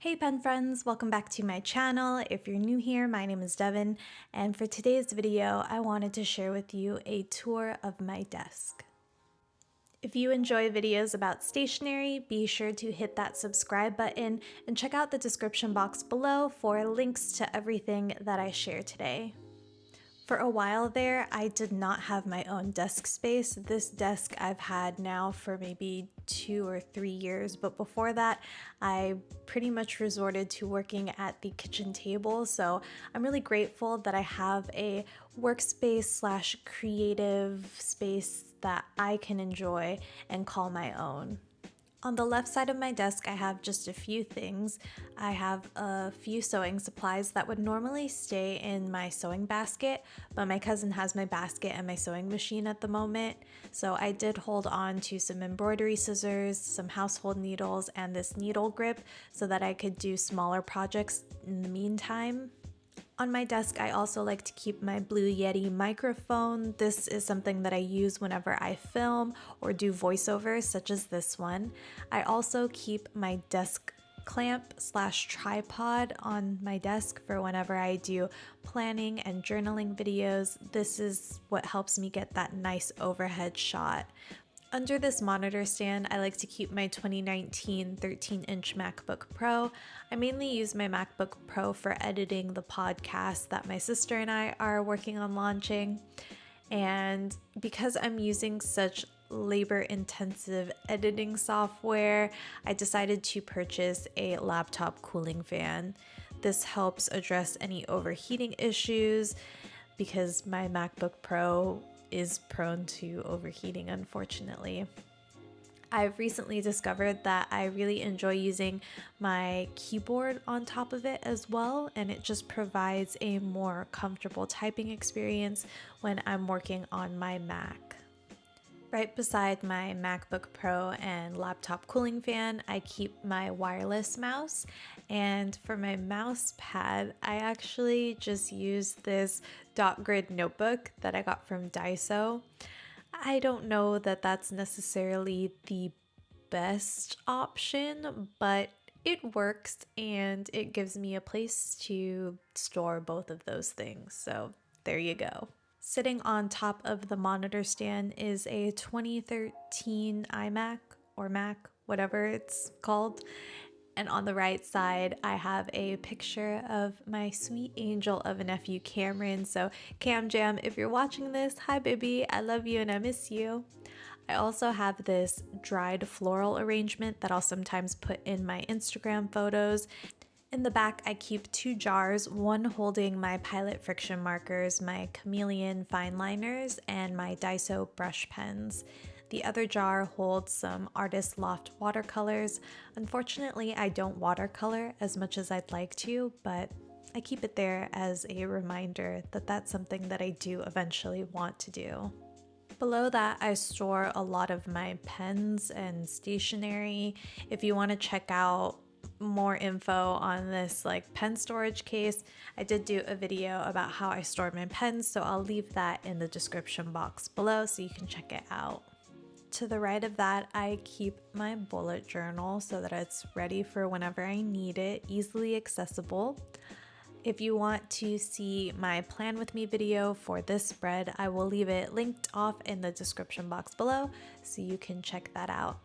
Hey pen friends, welcome back to my channel. If you're new here, my name is Devin, and for today's video, I wanted to share with you a tour of my desk. If you enjoy videos about stationery, be sure to hit that subscribe button and check out the description box below for links to everything that I share today. For a while there, I did not have my own desk space. This desk I've had now for maybe 2 or 3 years, but before that, I pretty much resorted to working at the kitchen table. So I'm really grateful that I have a workspace slash creative space that I can enjoy and call my own. On the left side of my desk, I have just a few things. I have a few sewing supplies that would normally stay in my sewing basket, but my cousin has my basket and my sewing machine at the moment. So I did hold on to some embroidery scissors, some household needles, and this needle grip so that I could do smaller projects in the meantime. On my desk, I also like to keep my Blue Yeti microphone. This is something that I use whenever I film or do voiceovers, such as this one. I also keep my desk clamp slash tripod on my desk for whenever I do planning and journaling videos. This is what helps me get that nice overhead shot. Under this monitor stand, I like to keep my 2019 13-inch MacBook Pro. I mainly use my MacBook Pro for editing the podcast that my sister and I are working on launching. And because I'm using such labor-intensive editing software, I decided to purchase a laptop cooling fan. This helps address any overheating issues because my MacBook Pro is prone to overheating, unfortunately. I've recently discovered that I really enjoy using my keyboard on top of it as well, and it just provides a more comfortable typing experience when I'm working on my Mac. Right beside my MacBook Pro and laptop cooling fan, I keep my wireless mouse, and for my mouse pad, I actually just use this dot grid notebook that I got from Daiso. I don't know that that's necessarily the best option, but it works and it gives me a place to store both of those things, so there you go. Sitting on top of the monitor stand is a 2013 iMac or Mac, whatever it's called. And on the right side, I have a picture of my sweet angel of a nephew, Cameron. So Cam Jam, if you're watching this, hi baby, I love you and I miss you. I also have this dried floral arrangement that I'll sometimes put in my Instagram photos. In the back, I keep 2 jars, one holding my Pilot friction markers, my Chameleon fine liners, and my Daiso brush pens. The other jar holds some Artist Loft watercolors. Unfortunately, I don't watercolor as much as I'd like to, but I keep it there as a reminder that that's something that I do eventually want to do. Below that, I store a lot of my pens and stationery. If you want to check out more info on this pen storage case, I did do a video about how I store my pens, so I'll leave that in the description box below so you can check it out. To the right of that, I keep my bullet journal so that it's ready for whenever I need it, easily accessible. If you want to see my plan with me video for this spread, I will leave it linked off in the description box below so you can check that out.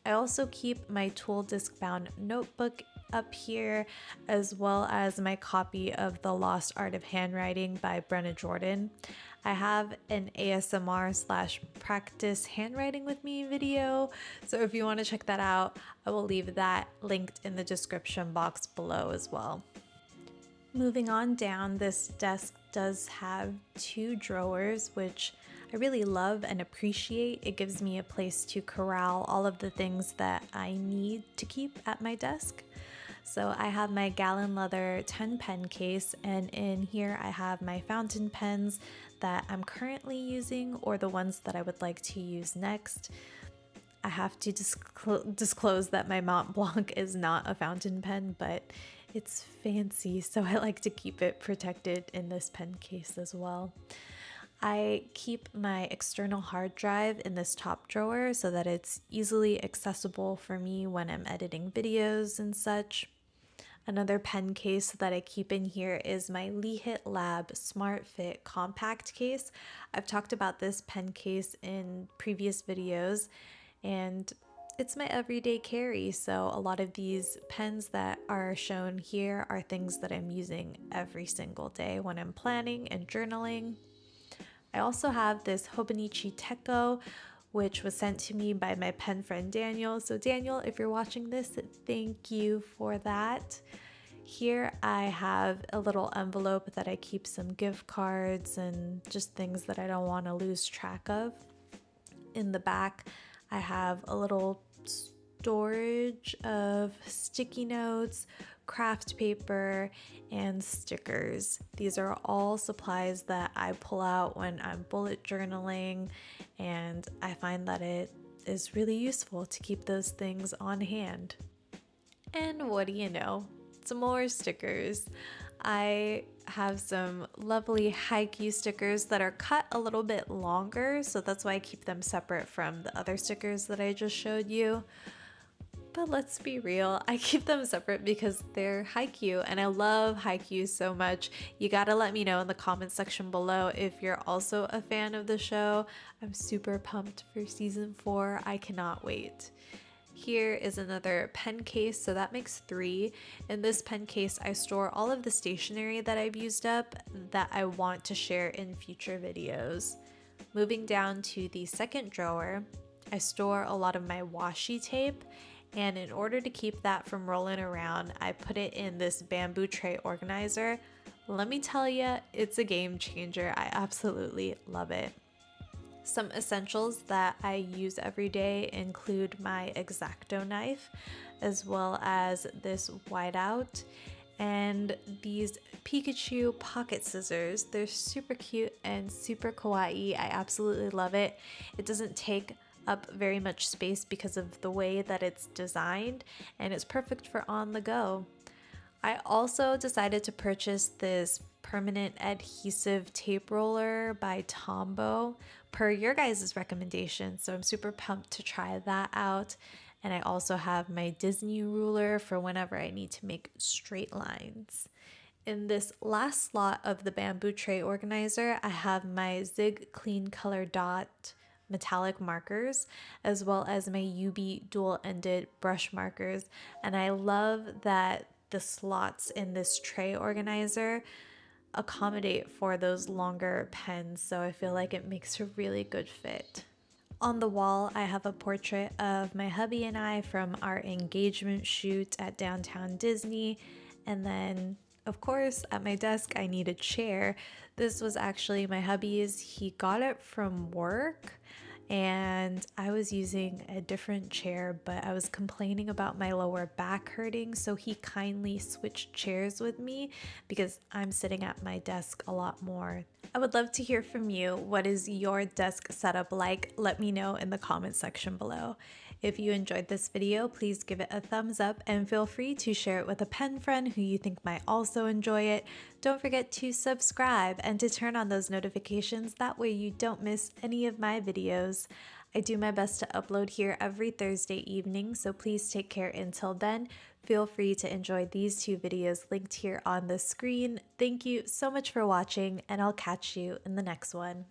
I also keep my tool disc bound notebook up here, as well as my copy of The Lost Art of Handwriting by Brenna Jordan. I have an ASMR slash practice handwriting with me video, so if you want to check that out, I will leave that linked in the description box below as well. Moving on down, this desk does have 2 drawers, which I really love and appreciate. It gives me a place to corral all of the things that I need to keep at my desk. So I have my gallon leather 10 pen case, and in here I have my fountain pens that I'm currently using or the ones that I would like to use next. I have to disclose that my Mont Blanc is not a fountain pen, but it's fancy, so I like to keep it protected in this pen case as well. I keep my external hard drive in this top drawer so that it's easily accessible for me when I'm editing videos and such. Another pen case that I keep in here is my Lehit Lab Smart Fit compact case. I've talked about this pen case in previous videos, and it's my everyday carry. So a lot of these pens that are shown here are things that I'm using every single day when I'm planning and journaling. I also have this Hobonichi Techo, which was sent to me by my pen friend Daniel. So Daniel, if you're watching this, thank you for that. Here I have a little envelope that I keep some gift cards and just things that I don't want to lose track of. In the back, I have a little storage of sticky notes, craft paper, and stickers. These are all supplies that I pull out when I'm bullet journaling, and I find that it is really useful to keep those things on hand. And what do you know? Some more stickers. I have some lovely haiku stickers that are cut a little bit longer, so that's why I keep them separate from the other stickers that I just showed you. But let's be real, I keep them separate because they're haiku and I love haiku so much. You gotta let me know in the comment section below if you're also a fan of the show. I'm super pumped for season 4. I cannot wait. Here is another pen case, so that makes 3. In this pen case, I store all of the stationery that I've used up that I want to share in future videos. Moving down to the second drawer, I store a lot of my washi tape, and in order to keep that from rolling around, I put it in this bamboo tray organizer. Let me tell you, it's a game changer. I absolutely love it. Some essentials that I use every day include my X-Acto knife, as well as this whiteout, and these Pikachu pocket scissors. They're super cute and super kawaii. I absolutely love it. It doesn't take up very much space because of the way that it's designed, and it's perfect for on the go. I also decided to purchase this permanent adhesive tape roller by Tombow per your guys' recommendation, so I'm super pumped to try that out. And I also have my Disney ruler for whenever I need to make straight lines. In this last slot of the bamboo tray organizer, I have my Zig Clean Color Dot metallic markers, as well as my UB dual-ended brush markers. And I love that the slots in this tray organizer accommodate for those longer pens, so I feel like it makes a really good fit. On the wall, I have a portrait of my hubby and I from our engagement shoot at Downtown Disney. And then, of course, at my desk, I need a chair. This was actually my hubby's. He got it from work, and I was using a different chair, but I was complaining about my lower back hurting, so he kindly switched chairs with me because I'm sitting at my desk a lot more. I would love to hear from you. What is your desk setup like? Let me know in the comment section below. If you enjoyed this video, please give it a thumbs up and feel free to share it with a pen friend who you think might also enjoy it. Don't forget to subscribe and to turn on those notifications, that way you don't miss any of my videos. I do my best to upload here every Thursday evening, so please take care until then. Feel free to enjoy these 2 videos linked here on the screen. Thank you so much for watching, and I'll catch you in the next one.